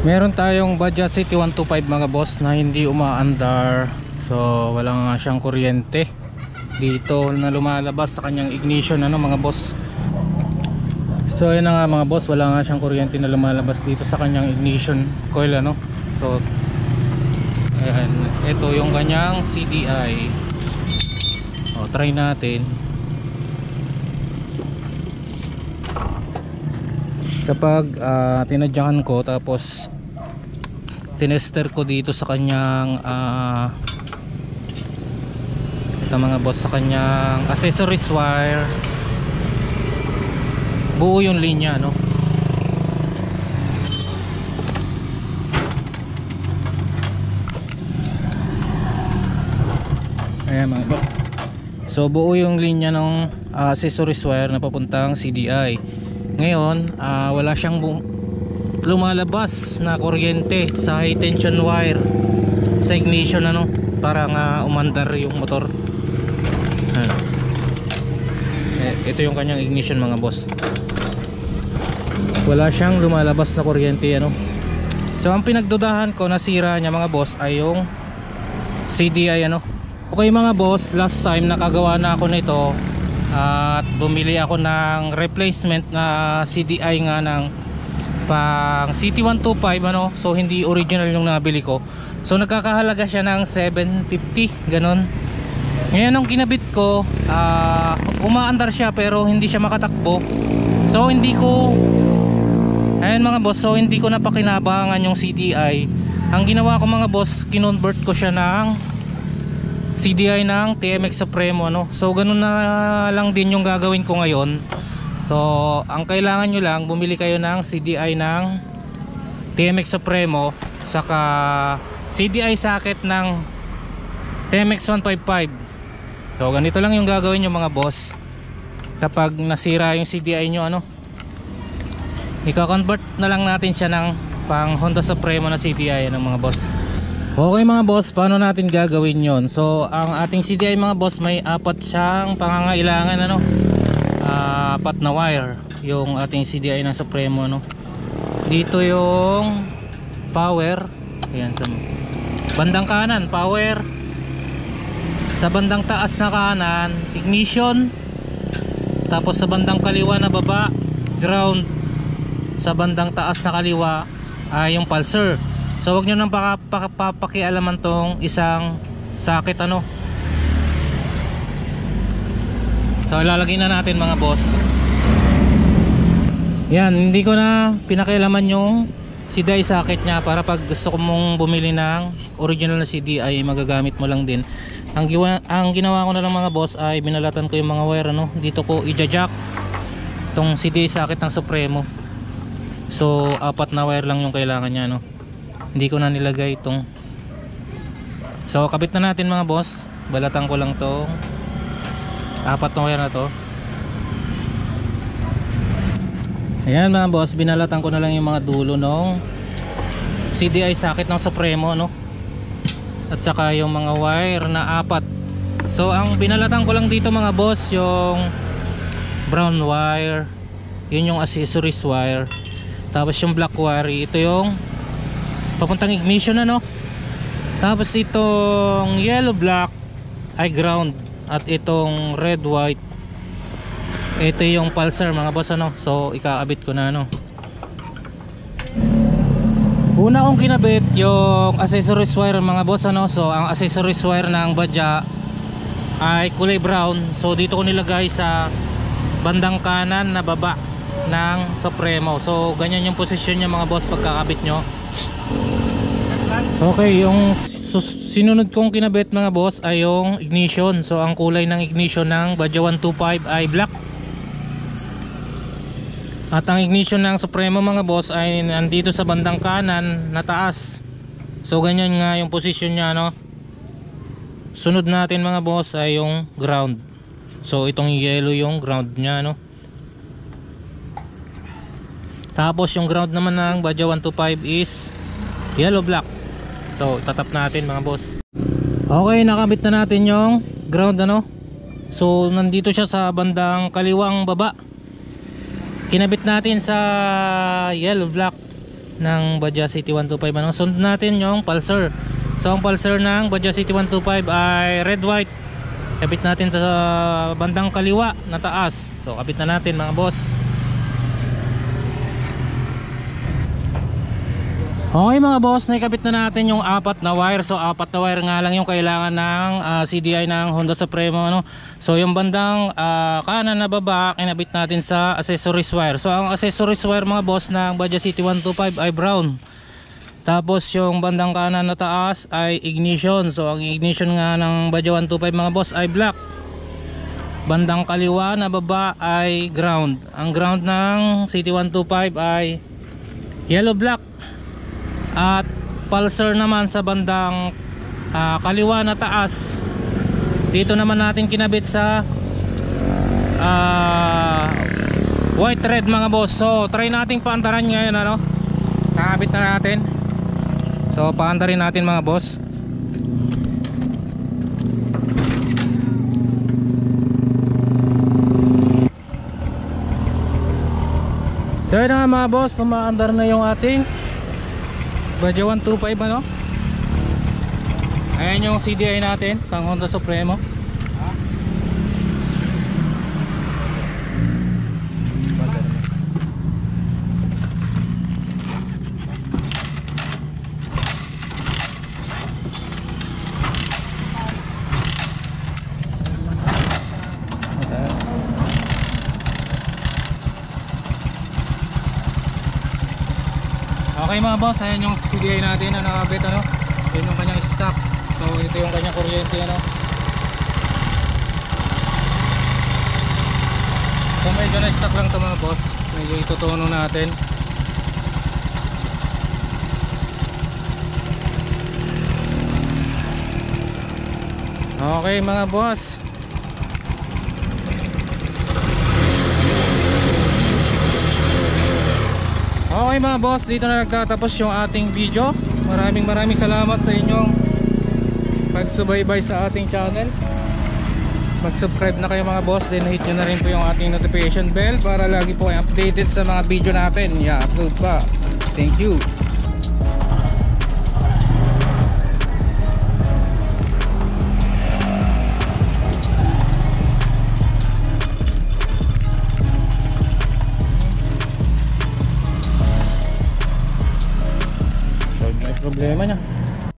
Meron tayong Badja City 125 mga boss na hindi umaandar. So wala nga siyang kuryente dito na lumalabas sa kanyang ignition mga boss. So yun na nga mga boss, wala nga siyang kuryente na lumalabas dito sa kanyang ignition coil So ayan, ito yung kanyang CDI. Try natin. Kapag tinadyakan ko tapos tinester ko dito sa kanyang ito mga boss, sa kanyang accessories wire, buo yung linya ayan mga boss. So buo yung linya ng accessories wire na papuntang CDI. Ngayon wala siyang lumalabas na kuryente sa high tension wire sa ignition para nga umandar yung motor. Ito yung kanyang ignition mga boss. Wala siyang lumalabas na kuryente So ang pinagdudahan ko na sira niya mga boss ay yung CDI Okay mga boss, last time nakagawa na ako nito at bumili ako ng replacement na CDI nga ng pang CT125 So hindi original yung nabili ko. So nagkakahalaga siya ng 750 ganon. Ngayon nung kinabit ko, umaandar siya pero hindi siya makatakbo. So hindi ko mga boss, so hindi ko napakinabangan yung CDI. Ang ginawa ko mga boss, kinonvert ko siya ng CDI ng TMX Supremo So ganun na lang din yung gagawin ko ngayon. So ang kailangan nyo lang, bumili kayo ng CDI ng TMX Supremo, saka CDI socket ng TMX 155. So ganito lang yung gagawin nyo mga boss. Kapag nasira yung CDI nyo ika-convert na lang natin siya ng pang Honda Supremo na CDI mga boss. Okay mga boss, paano natin gagawin yon? So ang ating CDI mga boss, may apat siyang pangangailangan apat na wire yung ating CDI na Supremo Dito yung power, ayan, sa bandang kanan power, sa bandang taas na kanan ignition, tapos sa bandang kaliwa na baba ground, sa bandang taas na kaliwa ay yung pulser. So wag nyo nang papakialaman tong isang socket So ilalagay na natin mga boss. Yan, hindi ko na pinakialaman yung CDI socket nya, para pag gusto ko mong bumili ng original na CDI magagamit mo lang din. Ang ginawa ko na lang mga boss ay binalatan ko yung mga wire dito ko i-jack tong CDI socket ng Supremo. So apat na wire lang yung kailangan nya Hindi ko na nilagay itong. So kabit na natin mga boss. Balatan ko lang tong apat na wire na to. Ayan mga boss, binalatan ko na lang yung mga dulo ng CDI socket ng Supremo at saka yung mga wire na apat. So ang binalatan ko lang dito mga boss, yung brown wire, yun yung accessories wire. Tapos yung black wire, ito yung papuntang ignition Tapos itong yellow black ay ground, at itong red white, ito yung pulsar mga boss So ikaabit ko na Una kong kinabit yung accessories wire mga boss So ang accessories wire ng Badja ay kulay brown. So dito ko nilagay sa bandang kanan na baba ng Supremo. So ganyan yung posisyon niya mga boss pagkakabit nyo. Okay, yung sinunod kong kinabit mga boss ay yung ignition. So ang kulay ng ignition ng Badja 125 ay black, at ang ignition ng Supremo mga boss ay nandito sa bandang kanan na taas. So ganyan nga yung posisyon niya Sunod natin mga boss ay yung ground. So itong yellow yung ground niya Tapos yung ground naman ng Badja 125 is yellow black. So tatap natin mga boss. Okay, nakabit na natin yung ground So nandito siya sa bandang kaliwang baba. Kinabit natin sa yellow black. ng Badja City 125 ano. Sunod natin yung Pulsar. So ang Pulsar ng Badja City 125 ay red white. Kabit natin sa bandang kaliwa na taas. So kabit na natin mga boss. Okay mga boss, naikabit na natin yung 4 na wire. So 4 na wire nga lang yung kailangan ng CDI ng Honda Supremo ano. So yung bandang kanan na baba, kinabit natin sa accessories wire. So ang accessories wire mga boss ng Badja City 125 ay brown. Tapos yung bandang kanan na taas ay ignition. So ang ignition nga ng Badja 125 mga boss ay black. Bandang kaliwa na baba ay ground. Ang ground ng City 125 ay yellow black. At Pulsar naman sa bandang kaliwa na taas, dito naman natin kinabit sa white red mga boss. So try nating paandaran ngayon ano. Nakabit na natin. So paandarin natin mga boss. So yun nga mga boss, umaandar na yung ating Badja 125 ano. Ayan yung CDI natin pang Honda Supremo. Okay mga boss, ayan yung CDI natin na nakabit ano. Yun yung kanyang stock. So ito yung kanyang kuryente ano. So medyo na stock lang ito mga boss. Medyo itutuno natin. Okay mga boss, okay mga boss, dito na nagtatapos yung ating video. Maraming salamat sa inyong pagsubaybay sa ating channel. Mag-subscribe na kayo mga boss, then hit nyo na rin po yung ating notification bell para lagi po ay updated sa mga video natin. I-upload pa. Thank you. Problema niya.